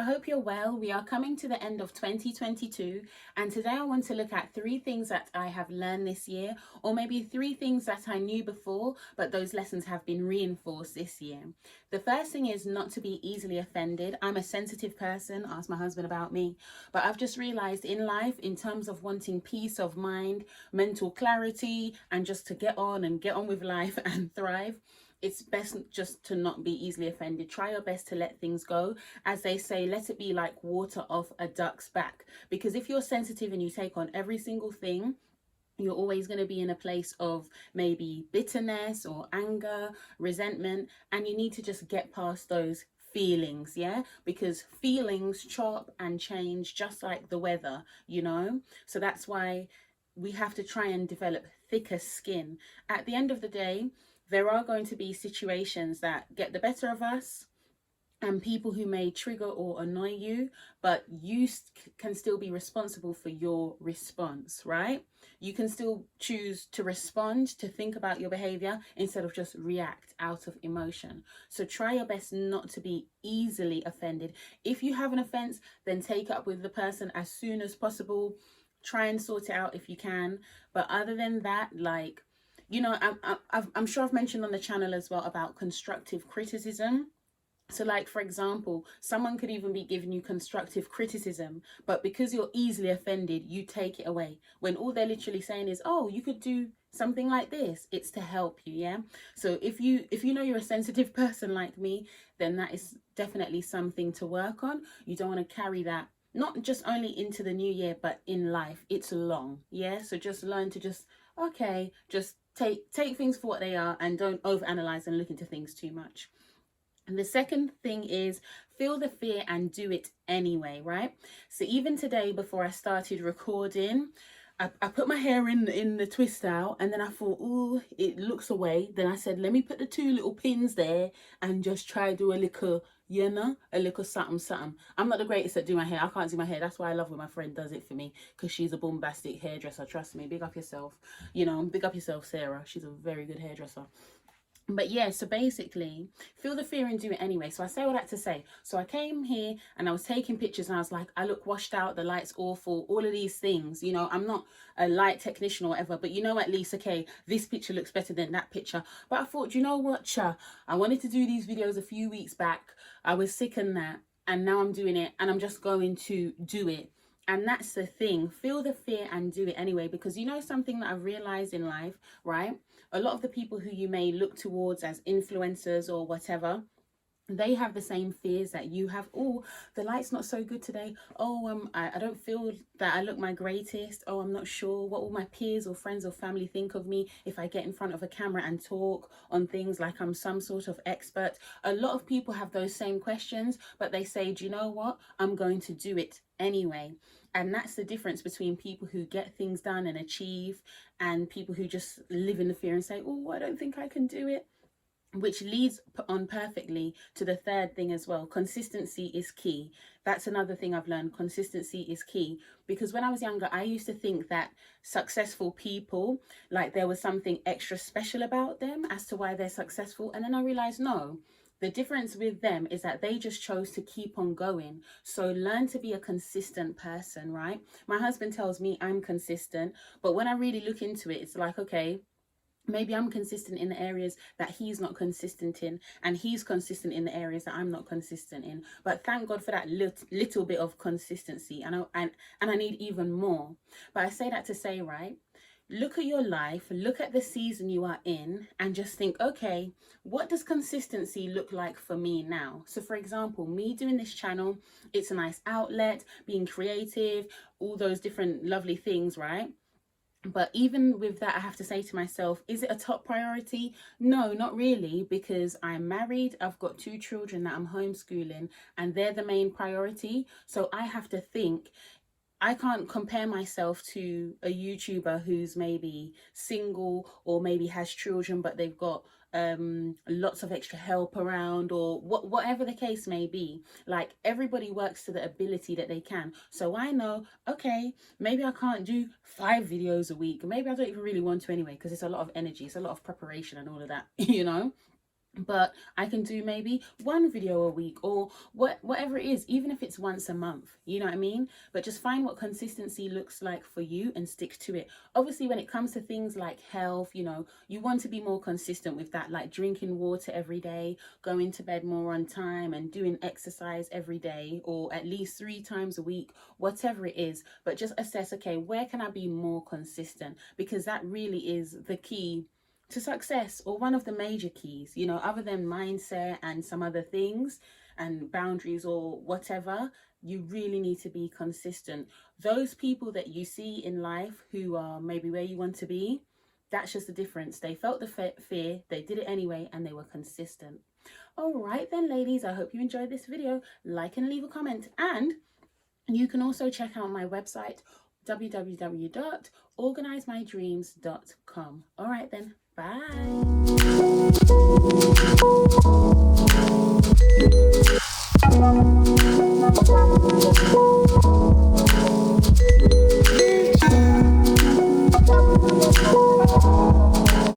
I hope you're well. We are coming to the end of 2022, and today I want to look at 3 things that I have learned this year, or maybe 3 things that I knew before, but those lessons have been reinforced this year. The first thing is not to be easily offended. I'm a sensitive person, ask my husband about me, but I've just realized in life, in terms of wanting peace of mind, mental clarity, and just to get on with life and thrive, it's best just to not be easily offended. Try your best to let things go. As they say, let it be like water off a duck's back. Because if you're sensitive and you take on every single thing, you're always going to be in a place of maybe bitterness or anger, resentment, and you need to just get past those feelings, yeah, because feelings chop and change just like the weather, so that's why we have to try and develop thicker skin. At the end of the day, there are going to be situations that get the better of us and people who may trigger or annoy you, but you can still be responsible for your response, right? You can still choose to respond, to think about your behavior instead of just react out of emotion. So try your best not to be easily offended. If you have an offense, then take it up with the person as soon as possible. Try and sort it out if you can. But other than that, I'm sure I've mentioned on the channel as well about constructive criticism. So like, for example, someone could even be giving you constructive criticism, but because you're easily offended, you take it away. When all they're literally saying is, oh, you could do something like this. It's to help you, yeah? So if you know you're a sensitive person like me, then that is definitely something to work on. You don't want to carry that not just only into the new year, but in life. It's long, yeah? So just learn to just take things for what they are and don't overanalyze and look into things too much. And the second thing is feel the fear and do it anyway, right? So even today, before I started recording, I put my hair in the twist out, and then I thought, oh, it looks away. Then I said, let me put the 2 little pins there and just try do a little, a little something. I'm not the greatest at doing my hair. I can't do my hair. That's why I love when my friend does it for me, because she's a bombastic hairdresser. Trust me, big up yourself. Big up yourself, Sarah. She's a very good hairdresser. But yeah, so basically, feel the fear and do it anyway. So I say all that to say, so I came here and I was taking pictures and I was like, I look washed out, the light's awful, all of these things, I'm not a light technician or whatever, but at least, okay, this picture looks better than that picture. But I thought, you know what, I wanted to do these videos a few weeks back. I was sick and that, and now I'm doing it, and I'm just going to do it. And that's the thing, feel the fear and do it anyway, because something that I've realized in life, right? A lot of the people who you may look towards as influencers or whatever, they have the same fears that you have. Oh, the light's not so good today. Oh, I don't feel that I look my greatest. Oh, I'm not sure what will my peers or friends or family think of me if I get in front of a camera and talk on things like I'm some sort of expert. A lot of people have those same questions, but they say, do you know what? I'm going to do it anyway. And that's the difference between people who get things done and achieve and people who just live in the fear and say, oh, I don't think I can do it. Which leads on perfectly to the third thing as well. Consistency is key. That's another thing I've learned. Consistency is key. Because when I was younger, I used to think that successful people, like there was something extra special about them as to why they're successful. And then I realized, no. The difference with them is that they just chose to keep on going. So learn to be a consistent person, right? My husband tells me I'm consistent, but when I really look into it, it's like, okay, maybe I'm consistent in the areas that he's not consistent in, and he's consistent in the areas that I'm not consistent in. But thank God for that little bit of consistency, and I need even more. But I say that to say, right, look at your life, look at the season you are in, and just think, okay, what does consistency look like for me now? So for example, me doing this channel, it's a nice outlet, being creative, all those different lovely things, right? But even with that, I have to say to myself, is it a top priority? No, not really, because I'm married. I've got 2 children that I'm homeschooling, and they're the main priority. So I have to think, I can't compare myself to a YouTuber who's maybe single or maybe has children, but they've got lots of extra help around, or whatever the case may be. Like, everybody works to the ability that they can. So I know, okay, maybe I can't do 5 videos a week. Maybe I don't even really want to anyway, because it's a lot of energy, it's a lot of preparation and all of that, but I can do maybe one video a week, or whatever it is, even if it's once a month, you know what I mean? But just find what consistency looks like for you and stick to it. Obviously, when it comes to things like health, you know, you want to be more consistent with that, like drinking water every day, going to bed more on time, and doing exercise every day, or at least 3 times a week, whatever it is. But just assess, okay, where can I be more consistent? Because that really is the key to success, or one of the major keys, you know, other than mindset and some other things and boundaries or whatever. You really need to be consistent. Those people that you see in life who are maybe where you want to be, that's just the difference. They felt the fear, they did it anyway, and they were consistent. All right then, ladies, I hope you enjoyed this video. Like and leave a comment, and you can also check out my website, www.organizemydreams.com. All right then, bye.